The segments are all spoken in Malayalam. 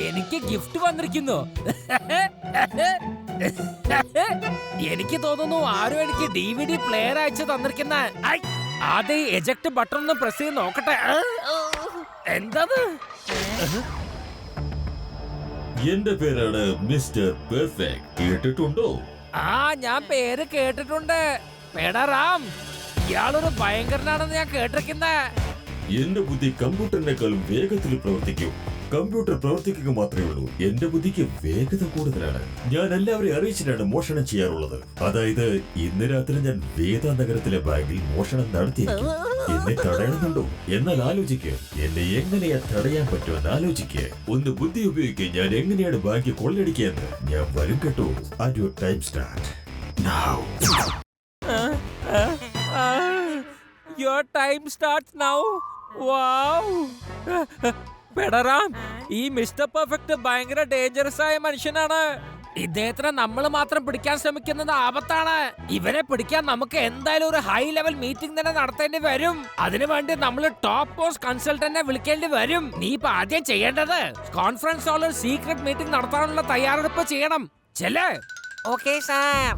എനിക്ക് ഗിഫ്റ്റ് വന്നിരിക്കുന്നു. എനിക്ക് തോന്നുന്നു ആരും എനിക്ക് DVD പ്ലെയർ അയച്ചു തന്നിരിക്കുന്ന. ആദ്യം എജക്ട് ബട്ടൺ ഒന്ന് പ്രസ് ചെയ്ത് നോക്കട്ടെ. എന്തത്? എന്റെ പേരാണ് മിസ്റ്റർ പെർഫെക്റ്റ്. കേട്ടിട്ടുണ്ടോ? ഞാൻ പേര് കേട്ടിട്ടുണ്ട്. പേടാറാം, ഇയാളൊരു ഭയങ്കരനാണെന്ന് ഞാൻ കേട്ടിരിക്കുന്ന. എന്റെ ബുദ്ധി കമ്പ്യൂട്ടറിനേക്കാളും വേഗത്തിൽ പ്രവർത്തിക്കും. കമ്പ്യൂട്ടർ പ്രവർത്തിക്കുക മാത്രമേ ഉള്ളൂ. എന്റെ ബുദ്ധിക്ക് വേഗത കൂടുതലാണ്. ഞാൻ എല്ലാവരെയും അറിയിച്ചിട്ടാണ് മോഷണം ചെയ്യാറുള്ളത്. അതായത് ഇന്ന് രാത്രി ഞാൻ വേദ നഗരത്തിലെ ബാങ്കിൽ മോഷണം നടത്തിയിരിക്കും. എന്നെ തടയണമെന്നുണ്ടോ? എന്നാൽ ആലോചിക്ക്, എന്നെ എങ്ങനെയാ തടയാൻ പറ്റുമെന്ന് ആലോചിക്ക്. ഒന്ന് ബുദ്ധി ഉപയോഗിക്കുക. ഞാൻ എങ്ങനെയാണ് ബാങ്ക് കൊള്ളയടിക്കുക എന്ന്. ഞാൻ വരും കേട്ടോ. At your time start now. Your time starts now. Wow. പെടറാം, ഈ മിസ്റ്റർ പെർഫെക്റ്റ് ഭയങ്കര ഡേഞ്ചറസ് ആയ മനുഷ്യനാണ്. ഇദ്ദേഹത്തിനെ നമ്മൾ മാത്രം പിടിക്കാൻ ശ്രമിക്കുന്നത് ആപത്താണ്. ഇവരെ പിടിക്കാൻ നമുക്ക് എന്തായാലും ഒരു ഹൈ ലെവൽ മീറ്റിംഗ് തന്നെ നടത്തേണ്ടി വരും. അതിനുവേണ്ടി നമ്മൾ ടോപ്പ് മോസ്റ്റ് കൺസൾട്ടന്റിനെ വിളിക്കേണ്ടി വരും. നീ ഇപ്പൊ ആദ്യം ചെയ്യേണ്ടത് കോൺഫറൻസ് ഹാളിൽ സീക്രട്ട് മീറ്റിംഗ് നടത്താനുള്ള തയ്യാറെടുപ്പ് ചെയ്യണം. ചെല്ലേ. Okay sir.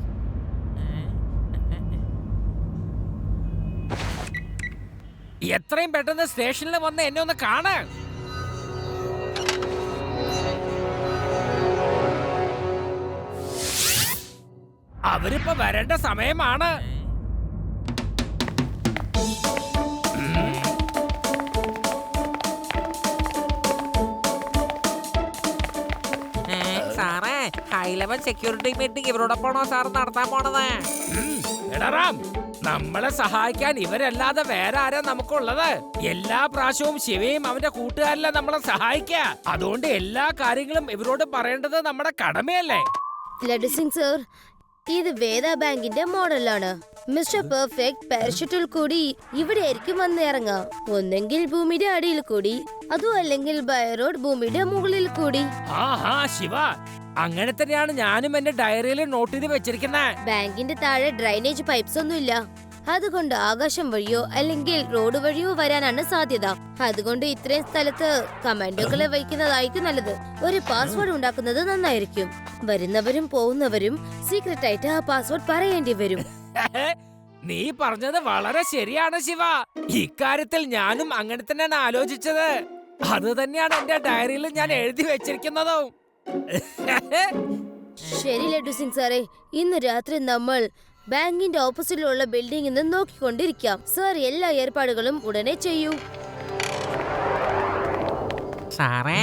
എത്രയും പെട്ടെന്ന് സ്റ്റേഷനിൽ വന്ന് എന്നെ ഒന്ന് കാണ്. അവരിപ്പോ വരേണ്ട സമയമാണ്. സാറേ, ഹൈ ലെവൽ സെക്യൂരിറ്റി മീറ്റിംഗ് ഇവരോടൊപ്പമാണോ സാർ നടത്താൻ പോണത്? നമ്മളെ സഹായിക്കാൻ ഇവരല്ലാതെ വേറെ ആരാ നമുക്കുള്ളത്? എല്ലാ പ്രാവശ്യവും ശിവയും അവന്റെ കൂട്ടുകാരല്ല നമ്മളെ സഹായിക്കുക. അതുകൊണ്ട് എല്ലാ കാര്യങ്ങളും ഇവരോട് പറയേണ്ടത് നമ്മുടെ കടമയല്ലേ? ലഡു സിംഗ് സർ, ഇത് വേദ ബാങ്കിന്റെ മോഡലാണ്. മിസ്റ്റർ പെർഫെക്റ്റ് പാരഷൂട്ടിൽ കൂടി ഇവിടെ ആയിരിക്കും വന്ന് ഇറങ്ങാം. ഒന്നെങ്കിൽ ഭൂമിയുടെ അടിയിൽ കൂടി, അതും അല്ലെങ്കിൽ ബൈ റോഡ് ഭൂമിയുടെ മുകളിൽ കൂടി. ശിവ, അങ്ങനെ തന്നെയാണ് ഞാനും എന്റെ ഡയറിയിൽ നോട്ട് ചെയ്ത് വെച്ചിരിക്കുന്നത്. ബാങ്കിന്റെ താഴെ ഡ്രൈനേജ് പൈപ്സ് ഒന്നുമില്ല. അതുകൊണ്ട് ആകാശം വഴിയോ അല്ലെങ്കിൽ റോഡ് വഴിയോ വരാനാണ് സാധ്യത. അതുകൊണ്ട് ഇത്രയും സ്ഥലത്ത് കമാൻഡോകളെ വയ്ക്കുന്നതായിരിക്കും നല്ലത്. ഒരു പാസ്വേഡ് ഉണ്ടാക്കുന്നത് നന്നായിരിക്കും. വരുന്നവരും പോകുന്നവരും സീക്രട്ട് ആയിട്ട് ആ പാസ്വേഡ് പറയേണ്ടി വരും. നീ പറഞ്ഞത് വളരെ ശരിയാണ് ശിവ. ഇക്കാര്യത്തിൽ ഞാനും അങ്ങനെ തന്നെയാണ് ആലോചിച്ചത്. അത് തന്നെയാണ് എന്റെ ഡയറിയിൽ ഞാൻ എഴുതി വെച്ചിരിക്കുന്നതും. ശരി ലഡു സിംഗ് സാറേ, ഇന്ന് രാത്രി നമ്മൾ ബാങ്കിന്റെ ഓപ്പോസിറ്റിലുള്ള ബിൽഡിംഗിൽ നിന്ന് നോക്കിക്കൊണ്ടിരിക്കാം. സാർ എല്ലാ ഏർപ്പാടുകളും ഉടനെ ചെയ്യൂ. സാറേ,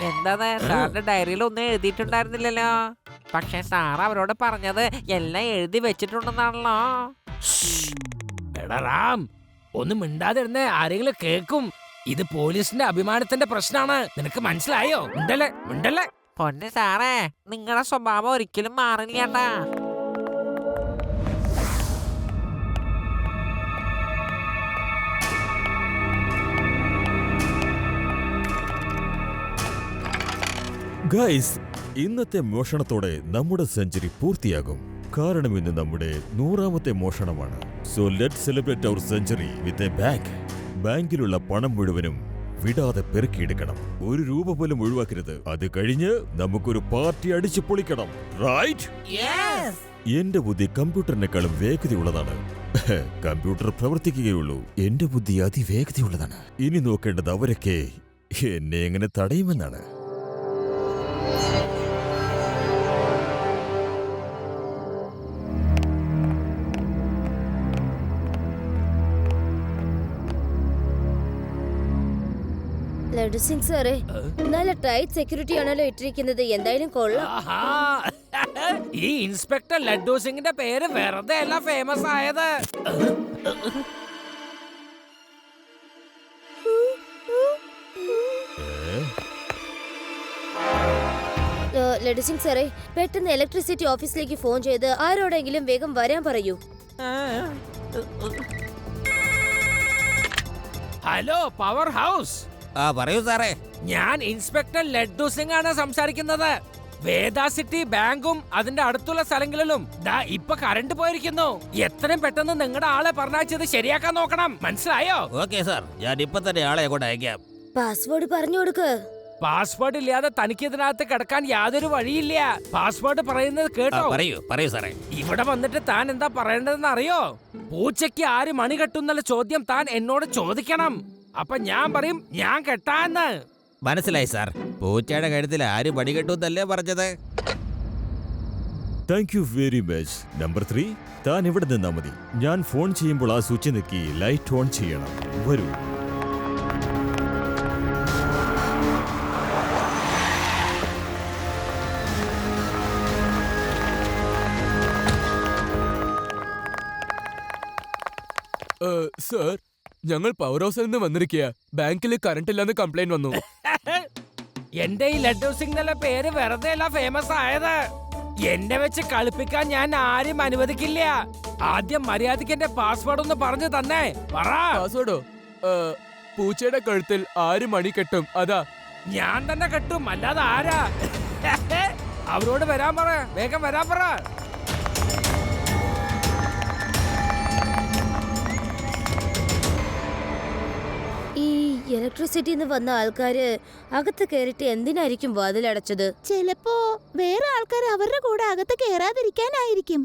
എന്താ സാറിന്റെ ഡയറിയിൽ ഒന്നും എഴുതിയിട്ടുണ്ടായിരുന്നില്ലല്ലോ. പക്ഷെ സാർ അവരോട് പറഞ്ഞത് എല്ലാം എഴുതി വെച്ചിട്ടുണ്ടെന്നാണല്ലോ. റാം, ഒന്നും മിണ്ടാതിരുന്നേ, ആരെങ്കിലും കേക്കും. ഇത് പോലീസിന്റെ അഭിമാനത്തിന്റെ പ്രശ്നമാണ്. നിനക്ക് മനസ്സിലായോ? മിണ്ടല്ലേ മിണ്ടല്ലേ. പൊന്നെ സാറേ, നിങ്ങളുടെ സ്വഭാവം ഒരിക്കലും മാറില്ലേട്ടാ. ഗൈസ്, ഇന്നത്തെ മോഷണത്തോടെ നമ്മുടെ സെഞ്ചുറി പൂർത്തിയാകും. കാരണം ഇന്ന് നമ്മുടെ 100ാമത്തെ മോഷണമാണ്. So let celebrate our century with a bank. ബാങ്കിലുള്ള പണം മുഴുവനും വിടാതെ പെറുക്കിയെടുക്കണം. ഒരു രൂപ പോലും ഒഴിവാക്കരുത്. അത് കഴിഞ്ഞ് നമുക്കൊരു പാർട്ടി അടിച്ചു പൊളിക്കണം. റൈറ്റ്? എന്റെ ബുദ്ധി കമ്പ്യൂട്ടറിനേക്കാളും വേഗതയുള്ളതാണ്. കമ്പ്യൂട്ടർ പ്രവർത്തിക്കുകയുള്ളൂ. എന്റെ ബുദ്ധി അതിവേഗതയുള്ളതാണ്. ഇനി നോക്കേണ്ടത് അവരൊക്കെ എന്നെ എങ്ങനെ തടയുമെന്നാണ്. ലഡു സിംഗ് സാറേ, നല്ല ടൈറ്റ് സെക്യൂരിറ്റി ആണല്ലോ ഇട്ടിരിക്കുന്നത്. എന്തായാലും കൊള്ളാം. ഈ ഇൻസ്പെക്ടർ ലഡ്ഡു സിംഗിന്റെ പേര് വെറുതെ അല്ല ഫേമസ് ആയത്. ലഡു സിംഗ് സാറേ, പെട്ടെന്ന് ഇലക്ട്രിസിറ്റി ഓഫീസിലേക്ക് ഫോൺ ചെയ്ത് ആരോടെങ്കിലും വേഗം വരാൻ പറയൂ. Hello power house. പറയൂ സാറേ. ഞാൻ ഇൻസ്പെക്ടർ ലഡ്ഡു സിംഗ് ആണ് സംസാരിക്കുന്നത്. വേദ സിറ്റി ബാങ്കും അതിന്റെ അടുത്തുള്ള സ്ഥലങ്ങളിലും ദാ ഇപ്പൊ കറണ്ട് പോയിരിക്കുന്നു. എത്രയും പെട്ടെന്ന് നിങ്ങളുടെ ആളെ പറഞ്ഞത് ശരിയാക്കാൻ നോക്കണം. മനസ്സിലായോ? ഓക്കെ സാർ, ഞാൻ ഇപ്പൊ തന്നെ ആളെ അങ്ങോട്ട് അയക്കാം. പാസ്വേഡ് പറഞ്ഞു കൊടുക്ക്. പാസ്വേഡ് ഇല്ലാതെ തനിക്ക് ഇതിനകത്ത് കിടക്കാൻ യാതൊരു വഴിയില്ല. പാസ്വേഡ് പറയുന്നത് കേട്ടോ? പറയൂ സാറേ. ഇവിടെ വന്നിട്ട് താൻ എന്താ പറയേണ്ടതെന്ന് അറിയോ? പൂച്ചയ്ക്ക് ആര് മണി കെട്ടുന്നുള്ള ചോദ്യം താൻ എന്നോട് ചോദിക്കണം. അപ്പൊ ഞാൻ പറയും ഞാൻ കെട്ടാന്ന്. മനസ്സിലായി സാർ. പൂച്ചയുടെ കഴുത്തിൽ ആര് പണി കെട്ടുന്നല്ലേ പറഞ്ഞത്? Thank you very much. Number 3, താൻ ഇവിടെ നിന്നാ മതി. ഞാൻ ഫോൺ ചെയ്യുമ്പോൾ ആ സ്വിച്ച് നിൽക്കി ലൈറ്റ് ഓൺ ചെയ്യണം. വരൂ. സർ, ഞങ്ങൾ പവർ ഹൗസിൽ നിന്ന് വന്നിരിക്കുക. ബാങ്കിൽ കറണ്ട് ഇല്ലാന്ന് കംപ്ലൈന്റ് വന്നു. എന്റെ ഈ ലഡ്ഡു സിംഗ് എന്നുള്ള പേര് വെറുതെ അല്ല ഫേമസ് ആയത്. എന്നെ വെച്ച് കളിപ്പിക്കാൻ ഞാൻ ആരും അനുവദിക്കില്ല. ആദ്യം മര്യാദയ്ക്ക് എന്റെ പാസ്വേഡ് ഒന്ന് പറഞ്ഞു തന്നെ. പറ. പാസ്വേഡോ? പൂച്ചയുടെ കഴുത്തിൽ ആര് മണി കെട്ടും? അതാ. ഞാൻ തന്നെ കെട്ടും, അല്ലാതെ ആരാ? അവരോട് വരാൻ പറ, വേഗം വരാൻ പറ. ഇലക്ട്രിസിറ്റിന്ന് വന്ന ആൾക്കാര് അകത്ത് കയറിട്ട് എന്തിനായിരിക്കും വാതിലടച്ചത്? ചിലപ്പോ വേറെ ആൾക്കാർ അവരുടെ കൂടെ അകത്ത് കേറാതിരിക്കാനായിരിക്കും.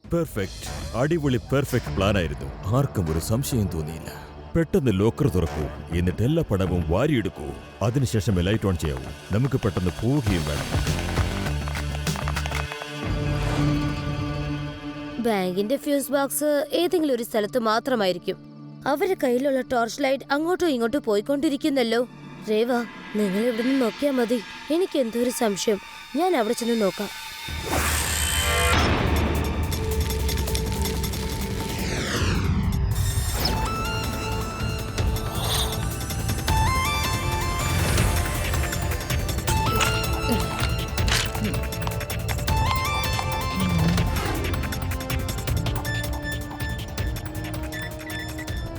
പെർഫെക്റ്റ്. അടിപൊളി പെർഫെക്റ്റ് പ്ലാൻ ആയിരുന്നു. ആർക്കും ഒരു സംശയം തോന്നിയില്ല. പെട്ടെന്ന് ലോക്കർ തുറക്കൂ, എന്നിട്ട് എല്ലാ പണവും വാരിയെടുക്കൂ. അതിനുശേഷം ലൈറ്റ് ഓൺ ചെയ്യാവൂ. നമുക്ക് പെട്ടെന്ന് പോവുകയും വേണം. ബാങ്കിന്റെ ഫ്യൂസ് ബോക്സ് ഏതെങ്കിലും ഒരു സ്ഥലത്ത് മാത്രമായിരിക്കും. അവരുടെ കയ്യിലുള്ള ടോർച്ച് ലൈറ്റ് അങ്ങോട്ടും ഇങ്ങോട്ടും പോയിക്കൊണ്ടിരിക്കുന്നല്ലോ. രേവ, നിങ്ങൾ ഇവിടെ നിന്ന് നോക്കിയാ മതി. എനിക്ക് എന്തോ ഒരു സംശയം. ഞാൻ അവിടെ ചെന്ന് നോക്കാം.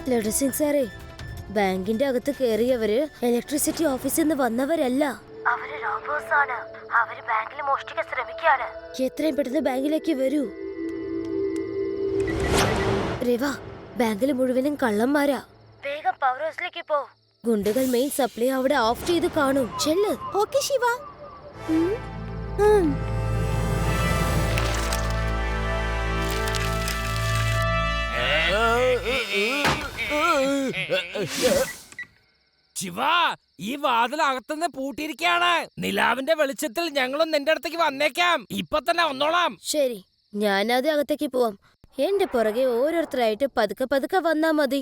ലഡ്ഡു സിംഗ് സാറേ, ബാങ്കിന്റെ അകത്ത് കയറിയവര് ഇലക്ട്രിസിറ്റി ഓഫീസിൽ നിന്ന് വന്നവരല്ല. അവര് റോബോസ് ആണ്. അവര് ബാങ്കിൽ മോഷ്ടിക്കാൻ ശ്രമിക്കുകയാണ്. എത്രയും പെട്ടെന്ന് ബാങ്കിലേക്ക് വരൂ. രേവ, ബാങ്കിൽ മുഴുവനും കള്ളന്മാരാ. വേഗം പവർ ഹൗസിലേക്ക് പോ. ഗുണ്ടകൾ മെയിൻ സപ്ലൈ അവിടെ ഓഫ് ചെയ്ത് കാണും. ചെല്ല്. ഓക്കെ ശിവ. ശിവ, ഈ വാതിൽ അകത്തുനിന്ന് പൂട്ടിയിരിക്കുകയാണ്. നിലാവിന്റെ വെളിച്ചത്തിൽ ഞങ്ങളും നിന്റെ അടുത്തേക്ക് വന്നേക്കാം. ഇപ്പൊ തന്നെ വന്നോളാം. ശരി, ഞാനാദ്യം അകത്തേക്ക് പോവാം. എന്റെ പുറകെ ഓരോരുത്തരായിട്ട് പതുക്കെ പതുക്കെ വന്നാ മതി.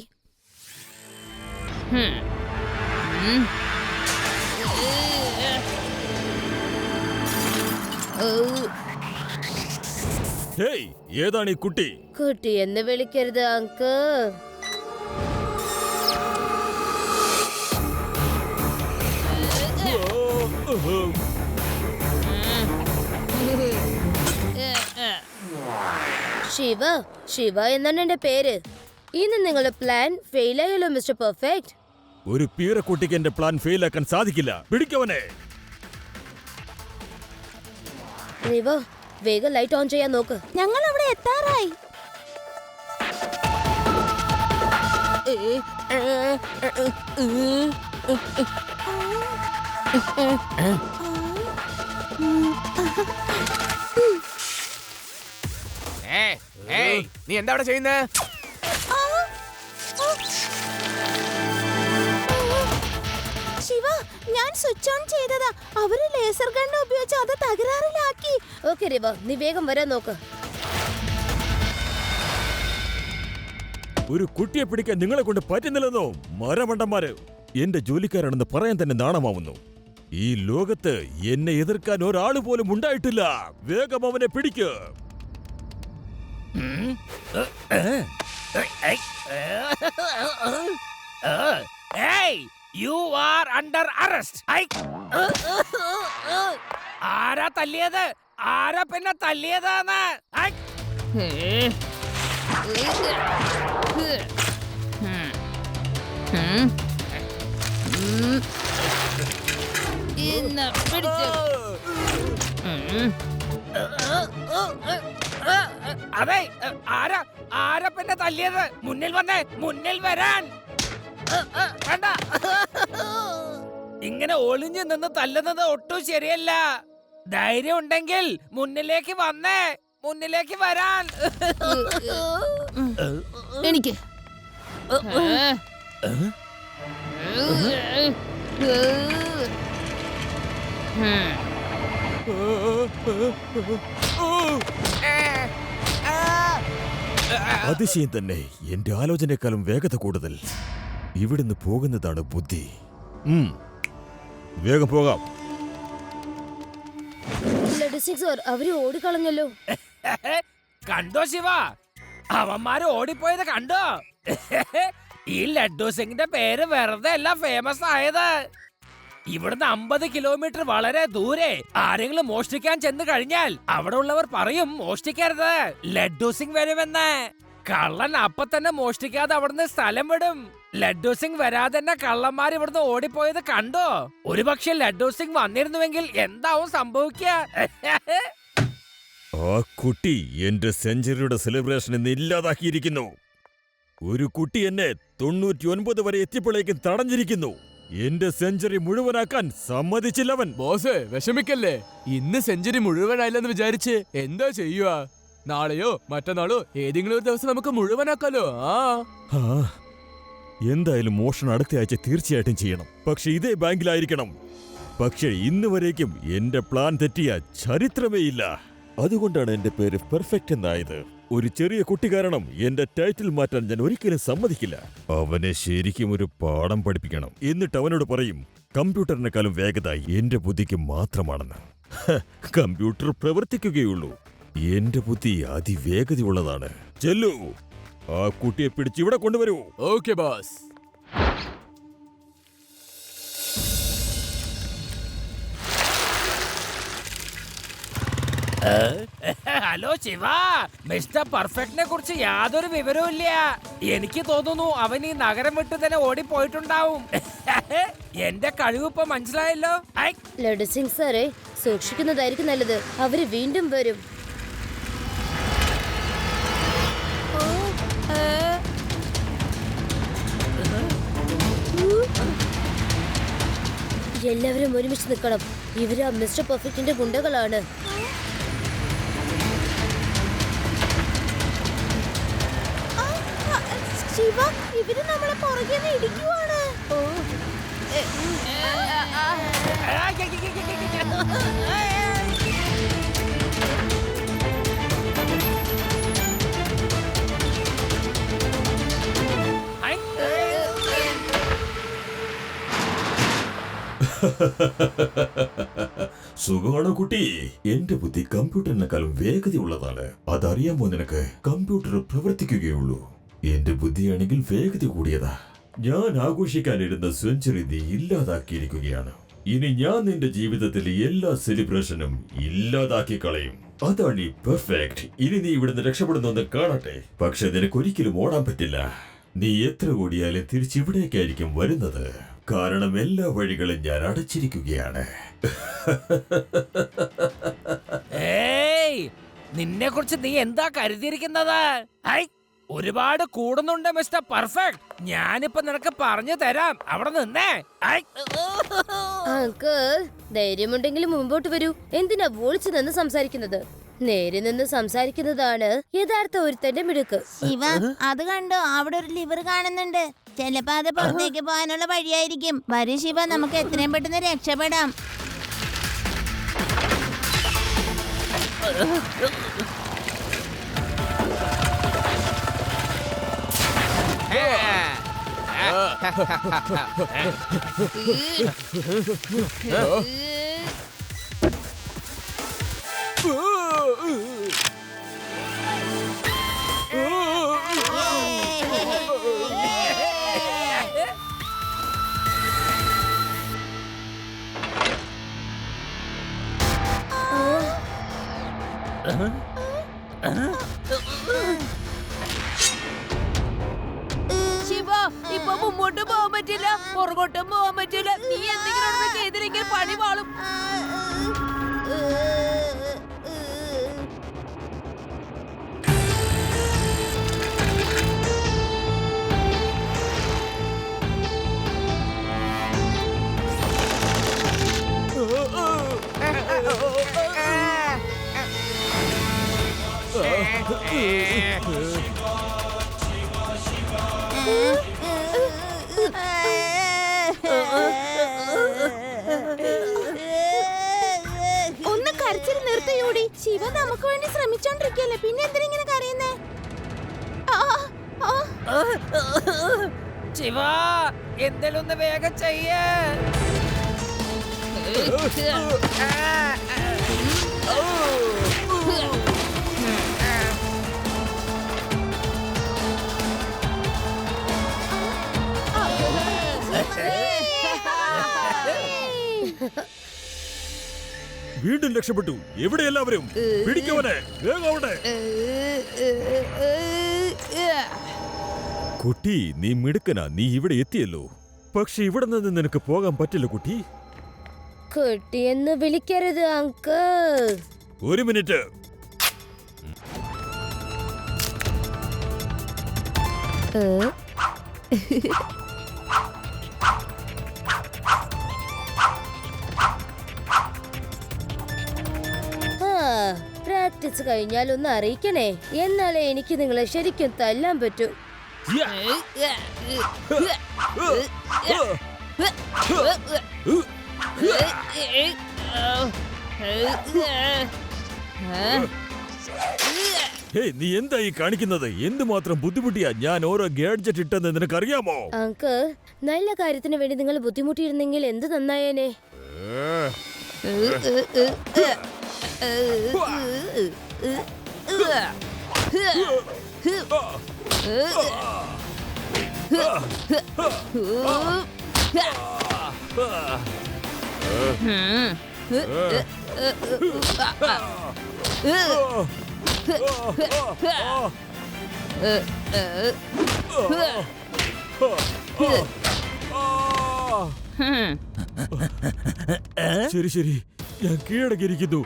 ഹേയ്, ഏതാണ് ഈ കുട്ടി? കുട്ടി എന്ന് വിളിക്കരുത് അങ്ക്. ശിവ, ശിവ എന്നാണ് എന്റെ പേര്. ഇന്ന് നിങ്ങളുടെ പ്ലാൻ ഫെയിൽ ആയല്ലോ മിസ്റ്റർ പെർഫെക്റ്റ്. ഒരു പീറക്കുട്ടിക്ക് എന്റെ പ്ലാൻ ഫെയിലാക്കാൻ സാധിക്കില്ല. പിടിക്കവനെ. റിവ, വേഗം ലൈറ്റ് ഓൺ ചെയ്യാൻ നോക്ക്. ഞങ്ങൾ അവിടെ എത്താറായി. നീ എന്താ അവിടെ ചെയ്യുന്നേ? ശിവ, ഞാൻ സ്വിച്ച് ഓൺ ചെയ്തതാ. അവര് ലേസർ ഗൺ ഉപയോഗിച്ച് അത് തകരാറിലാക്കി. ഓക്കെ റിവ, നീ വേഗം വരാൻ നോക്ക്. ഒരു കുട്ടിയെ പിടിക്കാൻ നിങ്ങളെ കൊണ്ട് പറ്റുന്നില്ലെന്നോ മരമണ്ടന്മാര്? എന്റെ ജോലിക്കാരാണെന്ന് പറയാൻ തന്നെ നാണമാവുന്നു. ഈ ലോകത്ത് എന്നെ എതിർക്കാൻ ഒരാൾ പോലും ഉണ്ടായിട്ടില്ല. വേഗം അവനെ പിടിക്ക്. You are under arrest. ആരാ തല്ലിയത്? ആരാ പിന്നെ തല്ലിയതാന്ന്? ഇന്ന് പിടിച്ചു. അതെ, ആരാ പിന്നെ തല്ലിയത്? മുന്നിൽ വന്നേ, മുന്നിൽ വരാൻ. വേണ്ട, ഇങ്ങനെ ഒളിഞ്ഞു നിന്ന് തല്ലുന്നത് ഒട്ടും ശരിയല്ല. ധൈര്യം ഉണ്ടെങ്കിൽ മുന്നിലേക്ക് വന്നേ, മുന്നിലേക്ക് വരാൻ. എനിക്ക് അതിശയം തന്നെ. എന്റെ ആലോചനയെക്കാളും വേഗത കൂടുതൽ. ഇവിടുന്ന് പോകുന്നതാണ് ബുദ്ധി. വേഗം പോകാം. സർ, അവര് ഓടിക്കളഞ്ഞല്ലോ. കണ്ടോ ശിവ, അവന്മാര് ഓടിപ്പോയത് കണ്ടോ? ഈ ലഡ്ഡു സിംഗിന്റെ പേര് വെറുതെ അല്ല ഫേമസ് ആയത്. ഇവിടുന്ന് 50 കിലോമീറ്റർ വളരെ ദൂരെ ആരെങ്കിലും മോഷ്ടിക്കാൻ ചെന്ന് കഴിഞ്ഞാൽ അവിടെ ഉള്ളവർ പറയും മോഷ്ടിക്കരുത്, ലഡ്ഡു സിംഗ് വരുമെന്ന്. കള്ളൻ അപ്പൊ തന്നെ മോഷ്ടിക്കാതെ അവിടുന്ന് സ്ഥലം വിടും. ലഡ്ഡു സിംഗ് വരാതെ തന്നെ കള്ളന്മാർ ഇവിടുന്ന് ഓടിപ്പോയത് കണ്ടോ? ഒരുപക്ഷെ ലഡ്ഡു സിംഗ് വന്നിരുന്നുവെങ്കിൽ എന്താവും സംഭവിക്കുക? ആ കുട്ടി എന്റെ സെഞ്ചുറിയുടെ സെലിബ്രേഷൻ ഇന്ന് ഇല്ലാതാക്കിയിരിക്കുന്നു. ഒരു കുട്ടി എന്നെ 99 വരെ എത്തിയപ്പോഴേക്കും തടഞ്ഞിരിക്കുന്നു. എന്റെ സെഞ്ചുറി മുഴുവനാക്കാൻ സമ്മതിച്ചില്ലവൻ. ബോസേ, വിഷമിക്കല്ലേ. ഇന്ന് സെഞ്ചുറി മുഴുവനായില്ലെന്ന് വിചാരിച്ച് എന്താ ചെയ്യുക? നാളെയോ മറ്റന്നാളോ ഏതെങ്കിലും ഒരു ദിവസം നമുക്ക് മുഴുവനാക്കാലോ. എന്തായാലും മോഷണം അടുത്ത ആഴ്ച തീർച്ചയായിട്ടും ചെയ്യണം. പക്ഷെ ഇതേ ബാങ്കിലായിരിക്കണം. പക്ഷെ ഇന്ന് വരേക്കും എന്റെ പ്ലാൻ തെറ്റിയ ചരിത്രമേ ഇല്ല. അതുകൊണ്ടാണ് എന്റെ പേര് പെർഫെക്റ്റ് എന്നായത്. ഒരു ചെറിയ കുട്ടി കാരണം എന്റെ ടൈറ്റിൽ മാറ്റാൻ ഞാൻ ഒരിക്കലും സമ്മതിക്കില്ല. അവനെ ശരിക്കും ഒരു പാഠം പഠിപ്പിക്കണം. എന്നിട്ട് അവനോട് പറയും കമ്പ്യൂട്ടറിനെക്കാളും വേഗത എന്റെ ബുദ്ധിക്ക് മാത്രമാണെന്ന്. കമ്പ്യൂട്ടർ പ്രവർത്തിക്കുകയുള്ളൂ, എന്റെ ബുദ്ധി അതിവേഗതയുള്ളതാണ്. ചെല്ലു, ആ കുട്ടിയെ പിടിച്ച് ഇവിടെ കൊണ്ടുവരൂ. Okay boss. Hello Shiva, mister പെർഫെക്റ്റിനെ കുറിച്ച് യാതൊരു വിവരവും ഇല്ല. എനിക്ക് തോന്നുന്നു അവൻ ഈ നഗരം വിട്ട് തന്നെ ഓടിപ്പോയിട്ടുണ്ടാവും. എന്റെ കഴിവ് ഇപ്പൊ മനസ്സിലായല്ലോ. ലഡു സിംഗ് സാറേ, സൂക്ഷിക്കുന്നതായിരിക്കും നല്ലത്. അവര് വീണ്ടും വരും. എല്ലാവരും ഒരുമിച്ച് നിൽക്കണം. ഇവര് മിസ്റ്റർ പെർഫെക്റ്റിന്റെ ഗുണ്ടകളാണ്. ശിവ, ഇവര് നമ്മളെ പുറകെ ഇടിക്കുവാണ്. സുഖമാണോ കുട്ടി? എന്റെ ബുദ്ധി കമ്പ്യൂട്ടറിനെക്കാളും വേഗതയുള്ളതാണ്. അതറിയാമോ നിനക്ക്? കമ്പ്യൂട്ടർ പ്രവർത്തിക്കുകയുള്ളൂ, എന്റെ ബുദ്ധിയാണെങ്കിൽ വേഗത കൂടിയതാ. ഞാൻ ആഘോഷിക്കാനിരുന്ന സെഞ്ചുറി നീ ഇല്ലാതാക്കിയിരിക്കുകയാണ്. ഇനി ഞാൻ നിന്റെ ജീവിതത്തിലെ എല്ലാ സെലിബ്രേഷനും ഇല്ലാതാക്കി കളയും. അതാണ് ഈ പെർഫെക്റ്റ്. ഇനി നീ ഇവിടുന്ന് രക്ഷപ്പെടുന്നെന്ന് കാണട്ടെ. പക്ഷെ നിനക്കൊരിക്കലും ഓടാൻ പറ്റില്ല. നീ എത്ര ഓടിയാലും തിരിച്ചിവിടേക്കായിരിക്കും വരുന്നത്. കാരണം എല്ലാ വഴികളും ഞാൻ അടച്ചിരിക്കുകയാണ്. നിന്നെ കുറിച്ച് നീ എന്താ കരുതിയിരിക്കുന്നത്? ഒരുപാട് കൂടുന്നുണ്ട് മിസ്റ്റർ പെർഫെക്റ്റ്. ഞാനിപ്പോ നിനക്ക് പറഞ്ഞു തരാം, അവിടെ നിന്നേ. അങ്കിൾ, ധൈര്യമുണ്ടെങ്കിൽ മുമ്പോട്ട് വരൂ. എന്തിനാ ഒളിച്ചു നിന്ന് സംസാരിക്കുന്നത്? നേരെ നിന്ന് സംസാരിക്കുന്നതാണ് യഥാർത്ഥ ഒരുത്തന്റെ മിടുക്ക്. ശിവ, അത് കണ്ടോ? അവിടെ ഒരു ലിവർ കാണുന്നുണ്ട്. ചിലപ്പോ അത് പുറത്തേക്ക് പോകാനുള്ള വഴിയായിരിക്കും. വരും ശിവ, നമുക്ക് എത്രയും പെട്ടെന്ന് രക്ഷപ്പെടാം. ശിവ, എനിക്കിപ്പോ മുമ്പോട്ട് പോകാൻ പറ്റില്ല, പുറകോട്ടും പോകാൻ പറ്റില്ല. നീ എന്തെങ്കിലും ഒന്ന് ചെയ്തില്ലെങ്കിൽ പണി പാളും. ഒന്ന് കരച്ചിൽ നിർത്തയോടി. ശിവ നമുക്ക് വേണ്ടി ശ്രമിച്ചോണ്ടിരിക്കല്ലേ, പിന്നെ എന്തിനാ ഇങ്ങനെ കരയുന്നേ? ശിവ, എന്തേലും ഒന്ന് വേഗം ചെയ്യേ. വീണ്ടും രക്ഷപ്പെട്ടു. എവിടെ എല്ലാവരും? പിടിക്കവനെ, വേഗം അവിടെ. കുട്ടി, നീ മിടുക്കനാ. നീ ഇവിടെ എത്തിയല്ലോ. പക്ഷെ ഇവിടെ നിന്ന് നിനക്ക് പോകാൻ പറ്റില്ല കുട്ടി. കുട്ടിയെന്ന് വിളിക്കരുത് അങ്കിൾ. ഒരു മിനിറ്റ്. പ്രാക്ടീസ് കഴിഞ്ഞാൽ ഒന്ന് അറിയിക്കണേ, എന്നാലേ എനിക്ക് നിങ്ങളെ ശരിക്കും തല്ലാൻ പറ്റൂ. നീ എന്തായി കാണിക്കുന്നത്? എന്തുമാത്രം ബുദ്ധിമുട്ടിയാ ഞാൻ ഓരോ ഗാഡ്ജറ്റ് ഇട്ടെന്ന് നിനക്കറിയാമോ? അങ്കിൾ, നല്ല കാര്യത്തിന് വേണ്ടി നിങ്ങൾ ബുദ്ധിമുട്ടിയിരുന്നെങ്കിൽ എന്ത് നന്നായേനെ. ശരി ശരി, ഞാൻ കീഴടങ്ങിയിരിക്കുന്നു.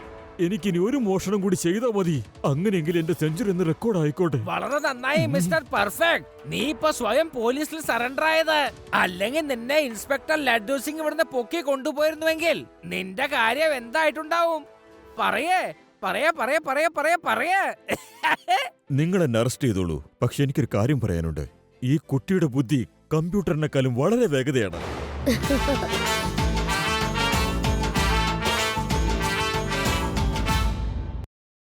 എനിക്കിനി ഒരു മോഷണം കൂടി ചെയ്താൽ മതി. അങ്ങനെയെങ്കിൽ എന്റെ സെഞ്ചുറി എന്ന് റെക്കോർഡ് ആയിക്കോട്ടെ. വളരെ നന്നായി മിസ്റ്റർ പെർഫെക്റ്റ്. നീ ഇപ്പൊ സ്വയം പോലീസിൽ സറണ്ടർ ആയത്. അല്ലെങ്കിൽ നിന്നെ ഇൻസ്പെക്ടർ ലഡ്ഡു സിംഗ് ഇവിടുന്ന് പൊക്കി കൊണ്ടുപോയിരുന്നുവെങ്കിൽ നിന്റെ കാര്യം എന്തായിട്ടുണ്ടാവും? പറയേ, പറയാ പറയാ പറയാ പറയാ പറയാ. നിങ്ങൾ എന്നെ അറസ്റ്റ് ചെയ്തോളൂ. പക്ഷെ എനിക്കൊരു കാര്യം പറയാനുണ്ട്. ഈ കുട്ടിയുടെ ബുദ്ധി കമ്പ്യൂട്ടറിനെക്കാളും വളരെ വേഗതയാണ്.